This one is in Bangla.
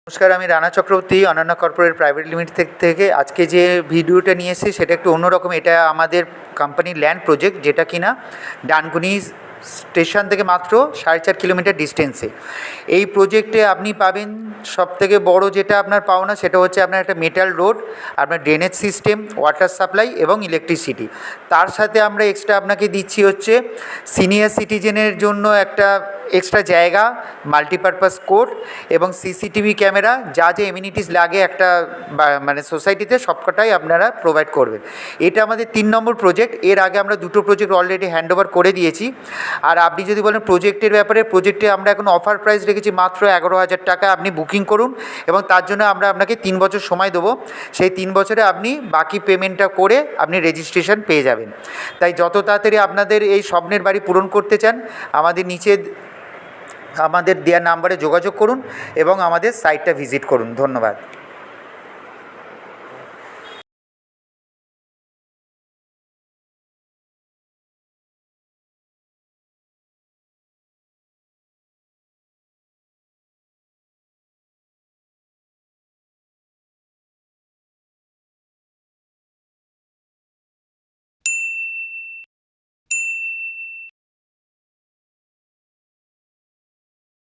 নমস্কার, আমি Rana Chakraborty Ananya corporate private limited থেকে আজকে যে ভিডিওটা নিয়ে এসেছি সেটা একটু অন্যরকম। এটা আমাদের কোম্পানির ল্যান্ড প্রজেক্ট, যেটা কিনা ডানকুনি স্টেশন থেকে মাত্র 4.5 কিলোমিটার ডিস্টেন্সে। এই প্রজেক্টে আপনি পাবেন সবথেকে বড় যেটা আপনার পাওনা, সেটা হচ্ছে আপনার একটা মেটাল রোড, আপনার ড্রেনেজ সিস্টেম, ওয়াটার সাপ্লাই এবং ইলেকট্রিসিটি। তার সাথে আমরা এক্সট্রা আপনাকে দিচ্ছি হচ্ছে সিনিয়র সিটিজেনের জন্য একটা এক্সট্রা জায়গা, মাল্টিপারপাস কোর্ট এবং সিসিটিভি ক্যামেরা, যা যে এমিনিটিস লাগে একটা মানে সোসাইটিতে, সবকটাই আপনারা প্রোভাইড করবেন। এটা আমাদের 3 নম্বর প্রজেক্ট। এর আগে আমরা 2টো প্রজেক্ট অলরেডি হ্যান্ডওভার করে দিয়েছি। আর আপনি যদি বলেন প্রজেক্টের ব্যাপারে, প্রজেক্টে আমরা এখন অফার প্রাইস রেখেছি মাত্র 11,000 টাকা। আপনি বুকিং করুন এবং তার জন্য আমরা আপনাকে 3 বছর সময় দেবো। সেই 3 বছরে আপনি বাকি পেমেন্টটা করে আপনি রেজিস্ট্রেশন পেয়ে যাবেন। তাই যত তাড়াতাড়ি আপনাদের এই স্বপ্নের বাড়ি পূরণ করতে চান, আমাদের দেওয়া নাম্বারে যোগাযোগ করুন এবং আমাদের সাইটটা ভিজিট করুন। ধন্যবাদ।